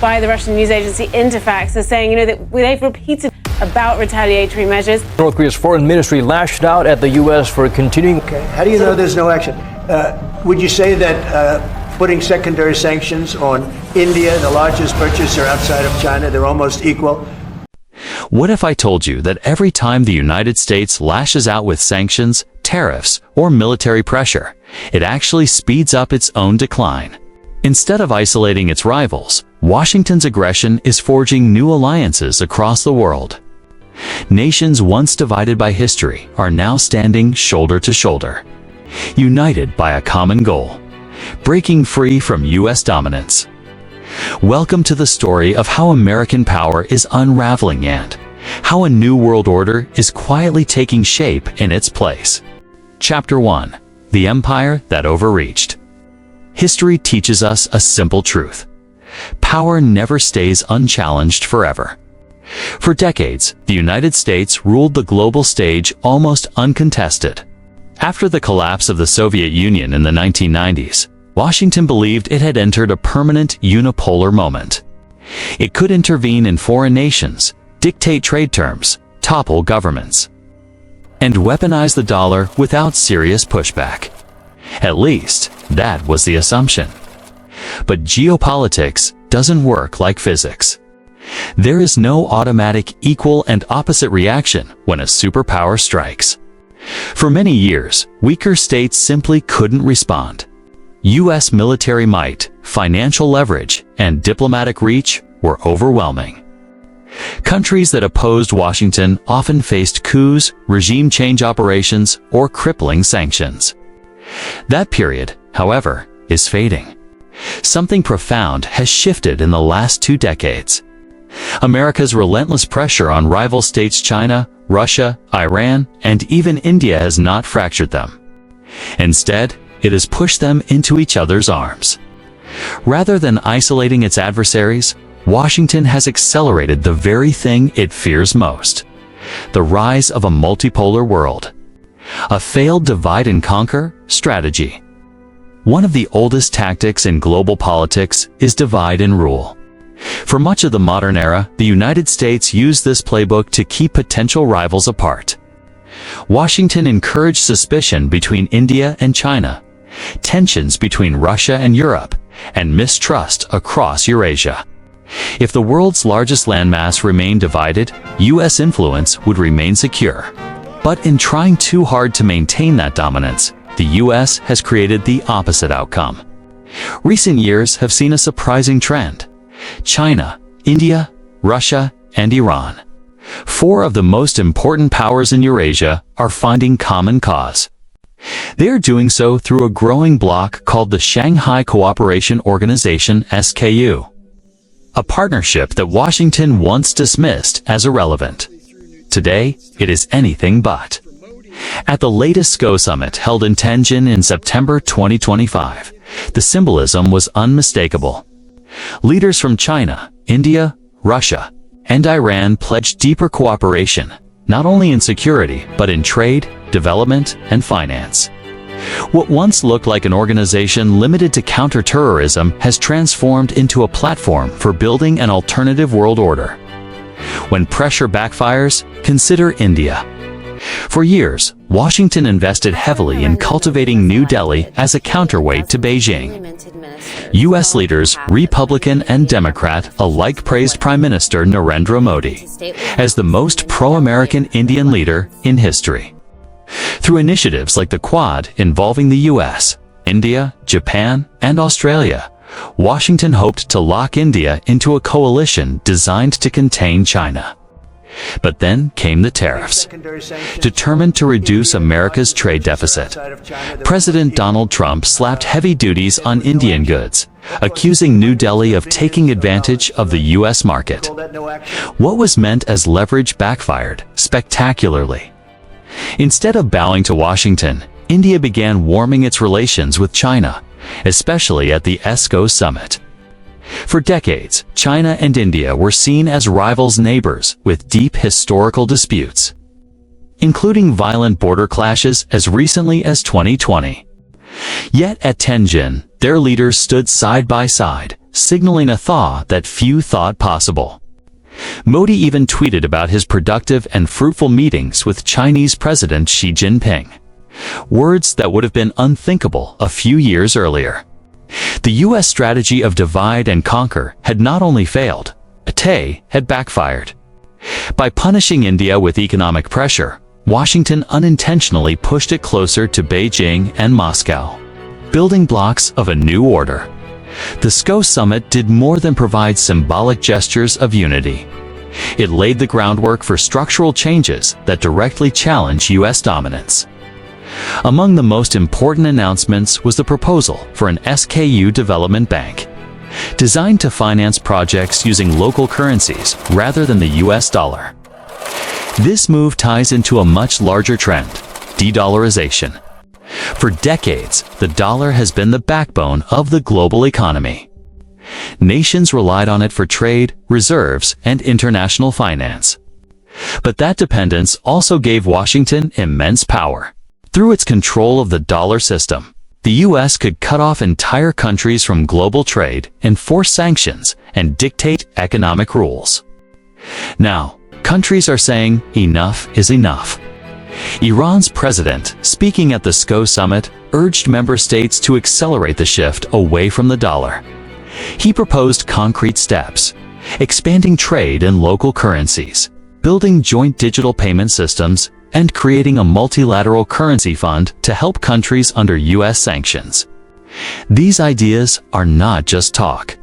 by the Russian news agency Interfax are saying, that they've repeated about retaliatory measures. North Korea's foreign ministry lashed out at the U.S. for continuing. Okay. How do you know there's no action? Would you say that putting secondary sanctions on India, the largest purchaser outside of China, they're almost equal? What if I told you that every time the United States lashes out with sanctions, tariffs, or military pressure, it actually speeds up its own decline? Instead of isolating its rivals, Washington's aggression is forging new alliances across the world. Nations once divided by history are now standing shoulder to shoulder, united by a common goal: breaking free from U.S. dominance. Welcome to the story of how American power is unraveling and how a new world order is quietly taking shape in its place. Chapter 1: The Empire That Overreached. History teaches us a simple truth: power never stays unchallenged forever. For decades, the United States ruled the global stage almost uncontested. After the collapse of the Soviet Union in the 1990s, Washington believed it had entered a permanent unipolar moment. It could intervene in foreign nations, dictate trade terms, topple governments, and weaponize the dollar without serious pushback. At least, that was the assumption. But geopolitics doesn't work like physics. There is no automatic equal and opposite reaction when a superpower strikes. For many years, weaker states simply couldn't respond. U.S. military might, financial leverage, and diplomatic reach were overwhelming. Countries that opposed Washington often faced coups, regime change operations, or crippling sanctions. That period, however, is fading. Something profound has shifted in the last 2 decades. America's relentless pressure on rival states China, Russia, Iran, and even India has not fractured them. Instead, it has pushed them into each other's arms. Rather than isolating its adversaries, Washington has accelerated the very thing it fears most: the rise of a multipolar world. A failed divide-and-conquer strategy. One of the oldest tactics in global politics is divide and rule. For much of the modern era, the United States used this playbook to keep potential rivals apart. Washington encouraged suspicion between India and China, tensions between Russia and Europe, and mistrust across Eurasia. If the world's largest landmass remained divided, U.S. influence would remain secure. But in trying too hard to maintain that dominance, the U.S. has created the opposite outcome. Recent years have seen a surprising trend. China, India, Russia, and Iran, 4 of the most important powers in Eurasia, are finding common cause. They are doing so through a growing bloc called the Shanghai Cooperation Organization (SKU), a partnership that Washington once dismissed as irrelevant. Today, it is anything but. At the latest SKO summit held in Tianjin in September 2025, the symbolism was unmistakable. Leaders from China, India, Russia, and Iran pledged deeper cooperation, not only in security, but in trade, development, and finance. What once looked like an organization limited to counterterrorism has transformed into a platform for building an alternative world order. When pressure backfires, consider India. For years, Washington invested heavily in cultivating New Delhi as a counterweight to Beijing. U.S. leaders, Republican and Democrat, alike praised Prime Minister Narendra Modi as the most pro-American Indian leader in history. Through initiatives like the Quad involving the U.S., India, Japan, and Australia, Washington hoped to lock India into a coalition designed to contain China. But then came the tariffs. Determined to reduce America's trade deficit, President Donald Trump slapped heavy duties on Indian goods, accusing New Delhi of taking advantage of the U.S. market. What was meant as leverage backfired spectacularly. Instead of bowing to Washington, India began warming its relations with China, especially at the SKO summit. For decades, China and India were seen as rivals neighbors with deep historical disputes, including violent border clashes as recently as 2020. Yet at Tianjin, their leaders stood side by side, signaling a thaw that few thought possible. Modi even tweeted about his productive and fruitful meetings with Chinese President Xi Jinping. Words that would have been unthinkable a few years earlier. The U.S. strategy of divide and conquer had not only failed, it had backfired. By punishing India with economic pressure, Washington unintentionally pushed it closer to Beijing and Moscow, building blocks of a new order. The SCO summit did more than provide symbolic gestures of unity. It laid the groundwork for structural changes that directly challenge U.S. dominance. Among the most important announcements was the proposal for an SKU development bank, designed to finance projects using local currencies rather than the U.S. dollar. This move ties into a much larger trend, de-dollarization. For decades, the dollar has been the backbone of the global economy. Nations relied on it for trade, reserves, and international finance. But that dependence also gave Washington immense power. Through its control of the dollar system, the U.S. could cut off entire countries from global trade, enforce sanctions, and dictate economic rules. Now, countries are saying enough is enough. Iran's president, speaking at the SCO summit, urged member states to accelerate the shift away from the dollar. He proposed concrete steps, expanding trade in local currencies, building joint digital payment systems, and creating a multilateral currency fund to help countries under U.S. sanctions. These ideas are not just talk.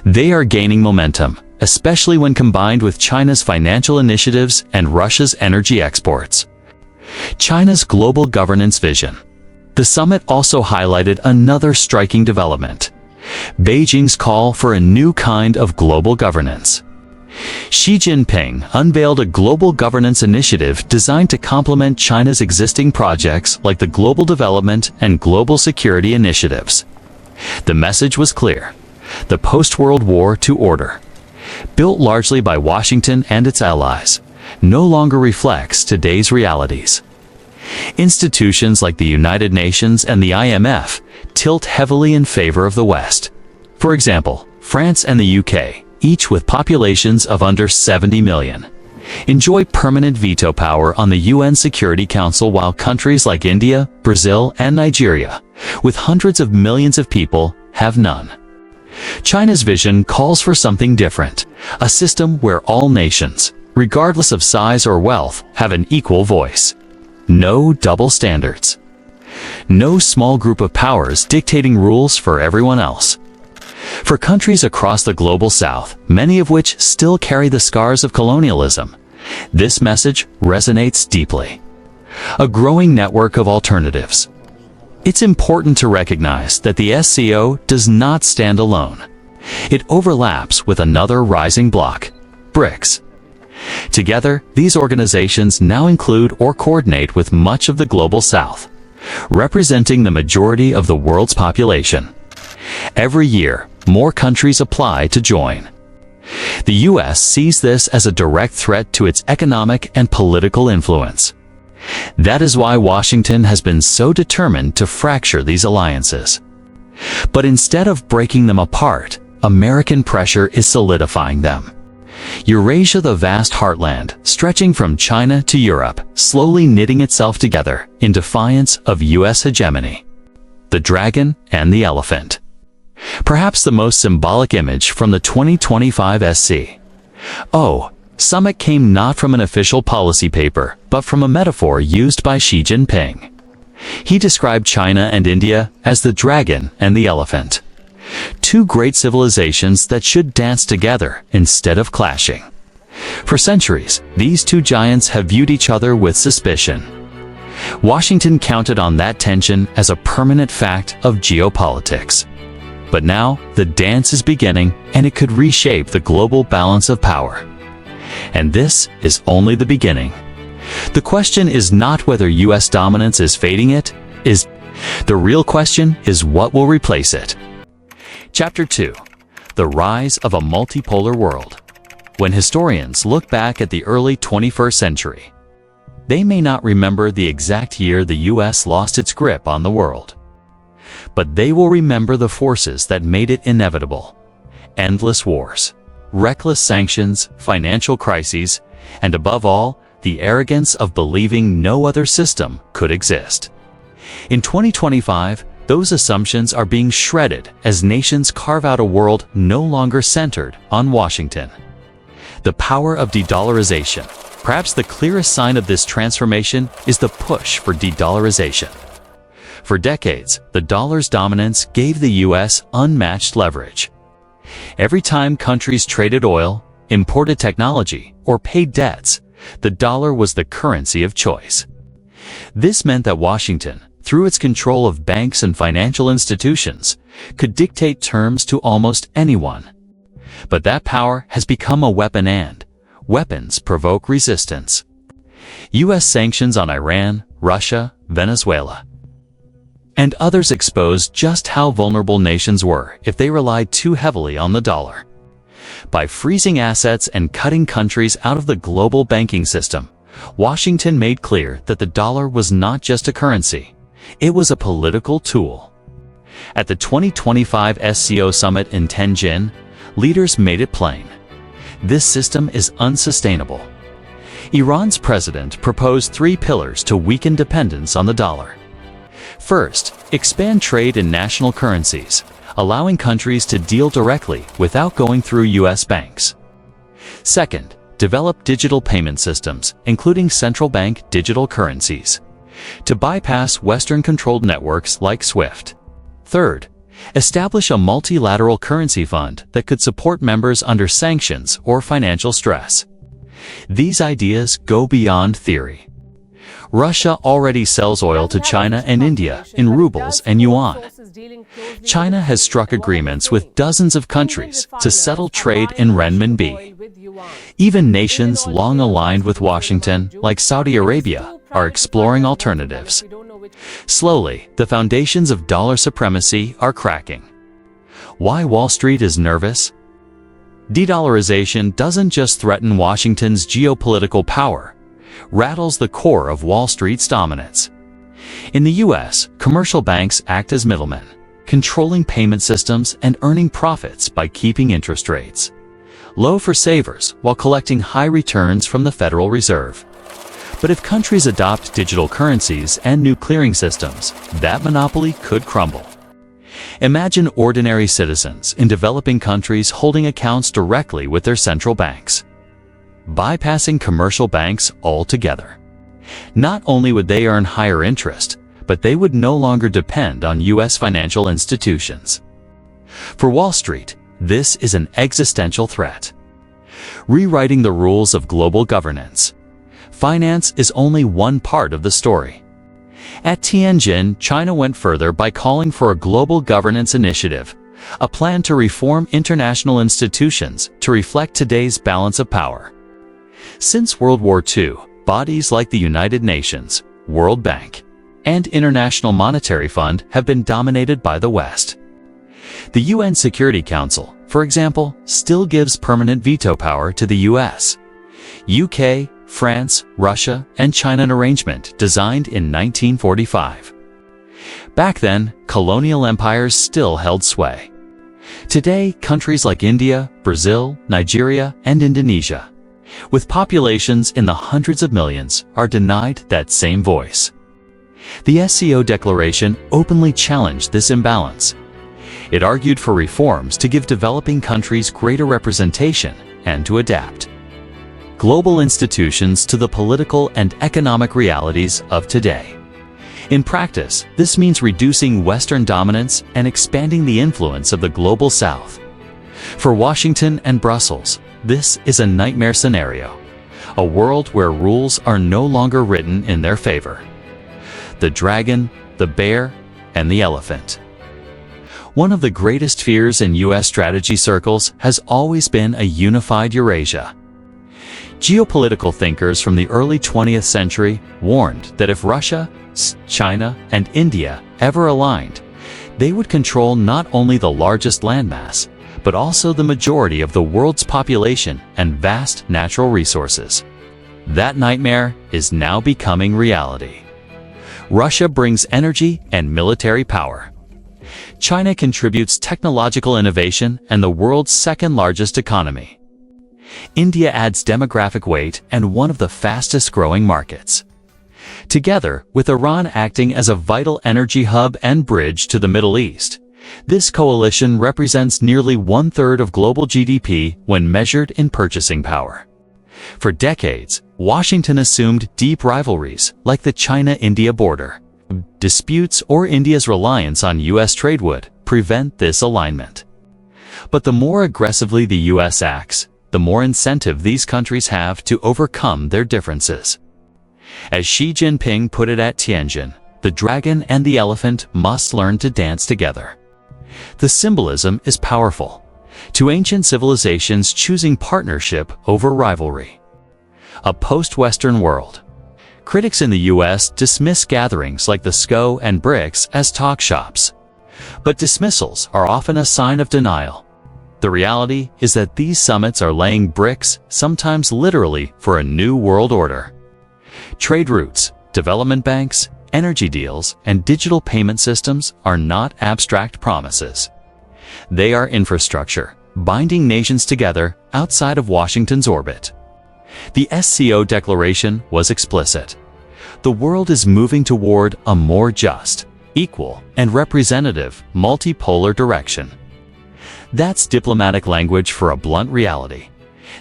They are gaining momentum, especially when combined with China's financial initiatives and Russia's energy exports. China's global governance vision. The summit also highlighted another striking development: Beijing's call for a new kind of global governance. Xi Jinping unveiled a global governance initiative designed to complement China's existing projects like the Global Development and Global Security Initiatives. The message was clear: the post-World War II order, built largely by Washington and its allies, no longer reflects today's realities. Institutions like the United Nations and the IMF tilt heavily in favor of the West. For example, France and the UK, each with populations of under 70 million, enjoy permanent veto power on the UN Security Council, while countries like India, Brazil, and Nigeria, with hundreds of millions of people, have none. China's vision calls for something different, a system where all nations, regardless of size or wealth, have an equal voice. No double standards. No small group of powers dictating rules for everyone else. For countries across the global south, many of which still carry the scars of colonialism, this message resonates deeply. A growing network of alternatives. It's important to recognize that the SCO does not stand alone. It overlaps with another rising bloc, BRICS. Together, these organizations now include or coordinate with much of the global south, representing the majority of the world's population. Every year, more countries apply to join. The U.S. sees this as a direct threat to its economic and political influence. That is why Washington has been so determined to fracture these alliances. But instead of breaking them apart, American pressure is solidifying them. Eurasia, the vast heartland, stretching from China to Europe, slowly knitting itself together in defiance of U.S. hegemony. The dragon and the elephant. Perhaps the most symbolic image from the 2025 SCO summit came not from an official policy paper, but from a metaphor used by Xi Jinping. He described China and India as the dragon and the elephant. Two great civilizations that should dance together instead of clashing. For centuries, these two giants have viewed each other with suspicion. Washington counted on that tension as a permanent fact of geopolitics. But now, the dance is beginning, and it could reshape the global balance of power. And this is only the beginning. The question is not whether U.S. dominance is fading, the real question is what will replace it. Chapter 2. The Rise of a Multipolar World. When historians look back at the early 21st century, they may not remember the exact year the U.S. lost its grip on the world. But they will remember the forces that made it inevitable: endless wars, reckless sanctions, financial crises, and above all, the arrogance of believing no other system could exist. In 2025, those assumptions are being shredded as nations carve out a world no longer centered on Washington. The power of de-dollarization. Perhaps the clearest sign of this transformation is the push for de-dollarization. For decades, the dollar's dominance gave the U.S. unmatched leverage. Every time countries traded oil, imported technology, or paid debts, the dollar was the currency of choice. This meant that Washington, through its control of banks and financial institutions, could dictate terms to almost anyone. But that power has become a weapon, and weapons provoke resistance. U.S. sanctions on Iran, Russia, Venezuela, and others expose just how vulnerable nations were if they relied too heavily on the dollar. By freezing assets and cutting countries out of the global banking system, Washington made clear that the dollar was not just a currency, it was a political tool. At the 2025 SCO summit in Tianjin, leaders made it plain: this system is unsustainable. Iran's president proposed 3 pillars to weaken dependence on the dollar. First, expand trade in national currencies, allowing countries to deal directly without going through U.S. banks. Second, develop digital payment systems, including central bank digital currencies, to bypass Western-controlled networks like SWIFT. Third, establish a multilateral currency fund that could support members under sanctions or financial stress. These ideas go beyond theory. Russia already sells oil to China and India in rubles and yuan. China has struck agreements with dozens of countries to settle trade in renminbi. Even nations long aligned with Washington, like Saudi Arabia, are exploring alternatives. Slowly, the foundations of dollar supremacy are cracking. Why Wall Street is nervous? De-dollarization doesn't just threaten Washington's geopolitical power, rattles the core of Wall Street's dominance. In the U.S., commercial banks act as middlemen, controlling payment systems and earning profits by keeping interest rates low for savers while collecting high returns from the Federal Reserve. But if countries adopt digital currencies and new clearing systems, that monopoly could crumble. Imagine ordinary citizens in developing countries holding accounts directly with their central banks, bypassing commercial banks altogether. Not only would they earn higher interest, but they would no longer depend on U.S. financial institutions. For Wall Street, this is an existential threat. Rewriting the rules of global governance. Finance is only one part of the story. At Tianjin, China went further by calling for a global governance initiative, a plan to reform international institutions to reflect today's balance of power. Since World War II, bodies like the United Nations, World Bank, and International Monetary Fund have been dominated by the West. The UN Security Council, for example, still gives permanent veto power to the US, UK, France, Russia, and China, an arrangement designed in 1945. Back then, colonial empires still held sway. Today, countries like India, Brazil, Nigeria, and Indonesia, with populations in the hundreds of millions, are denied that same voice. The SCO Declaration openly challenged this imbalance. It argued for reforms to give developing countries greater representation and to adapt global institutions to the political and economic realities of today. In practice, this means reducing Western dominance and expanding the influence of the global South. For Washington and Brussels, this is a nightmare scenario, a world where rules are no longer written in their favor. The dragon, the bear, and the elephant. One of the greatest fears in U.S. strategy circles has always been a unified Eurasia. Geopolitical thinkers from the early 20th century warned that if Russia, China, and India ever aligned, they would control not only the largest landmass, but also the majority of the world's population and vast natural resources. That nightmare is now becoming reality. Russia brings energy and military power. China contributes technological innovation and the world's second-largest economy. India adds demographic weight and one of the fastest-growing markets. Together, with Iran acting as a vital energy hub and bridge to the Middle East, this coalition represents nearly one-third of global GDP when measured in purchasing power. For decades, Washington assumed deep rivalries like the China-India border. Disputes or India's reliance on U.S. trade would prevent this alignment. But the more aggressively the U.S. acts, the more incentive these countries have to overcome their differences. As Xi Jinping put it at Tianjin, the dragon and the elephant must learn to dance together. The symbolism is powerful, to ancient civilizations choosing partnership over rivalry. A post-Western world. Critics in the U.S. dismiss gatherings like the SCO and BRICS as talk shops. But dismissals are often a sign of denial. The reality is that these summits are laying bricks, sometimes literally, for a new world order. Trade routes, development banks, energy deals, and digital payment systems are not abstract promises. They are infrastructure, binding nations together outside of Washington's orbit. The SCO declaration was explicit. The world is moving toward a more just, equal, and representative multipolar direction. That's diplomatic language for a blunt reality.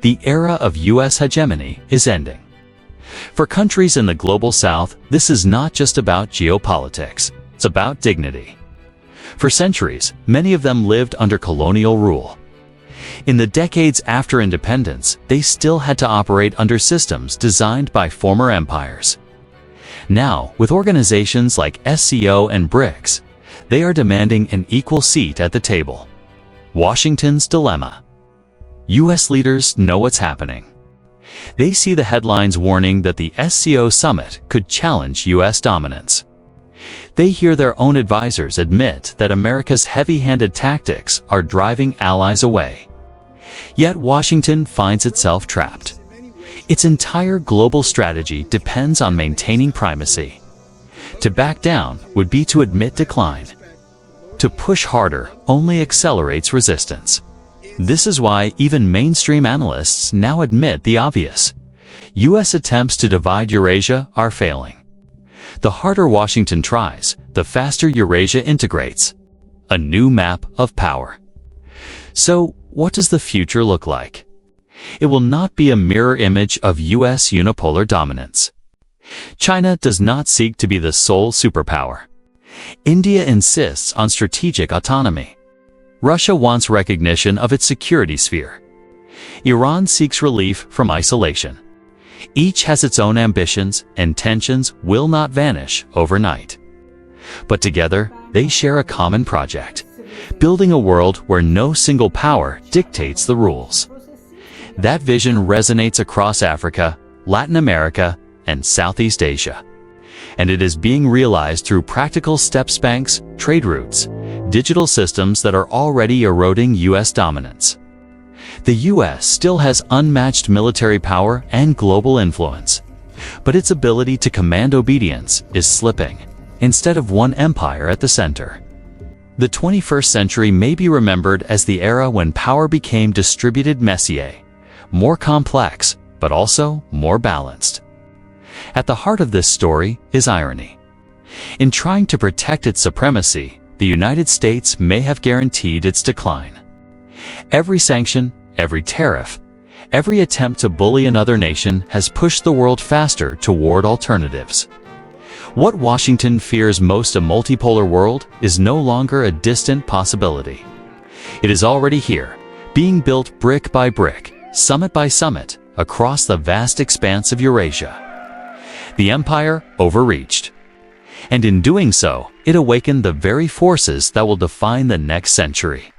The era of U.S. hegemony is ending. For countries in the global south, this is not just about geopolitics, it's about dignity. For centuries, many of them lived under colonial rule. In the decades after independence, they still had to operate under systems designed by former empires. Now, with organizations like SCO and BRICS, they are demanding an equal seat at the table. Washington's dilemma. U.S. leaders know what's happening. They see the headlines warning that the SCO summit could challenge U.S. dominance. They hear their own advisors admit that America's heavy-handed tactics are driving allies away. Yet Washington finds itself trapped. Its entire global strategy depends on maintaining primacy. To back down would be to admit decline. To push harder only accelerates resistance. This is why even mainstream analysts now admit the obvious. U.S. attempts to divide Eurasia are failing. The harder Washington tries, the faster Eurasia integrates. A new map of power. So, what does the future look like? It will not be a mirror image of U.S. unipolar dominance. China does not seek to be the sole superpower. India insists on strategic autonomy. Russia wants recognition of its security sphere. Iran seeks relief from isolation. Each has its own ambitions, and tensions will not vanish overnight. But together, they share a common project, building a world where no single power dictates the rules. That vision resonates across Africa, Latin America, and Southeast Asia. And it is being realized through practical steps banks, trade routes, digital systems that are already eroding U.S. dominance. The U.S. still has unmatched military power and global influence, but its ability to command obedience is slipping, instead of one empire at the center. The 21st century may be remembered as the era when power became distributed messier, more complex, but also more balanced. At the heart of this story is irony. In trying to protect its supremacy, the United States may have guaranteed its decline. Every sanction, every tariff, every attempt to bully another nation has pushed the world faster toward alternatives. What Washington fears most, a multipolar world, is no longer a distant possibility. It is already here, being built brick by brick, summit by summit, across the vast expanse of Eurasia. The empire overreached. And in doing so, it awakened the very forces that will define the next century.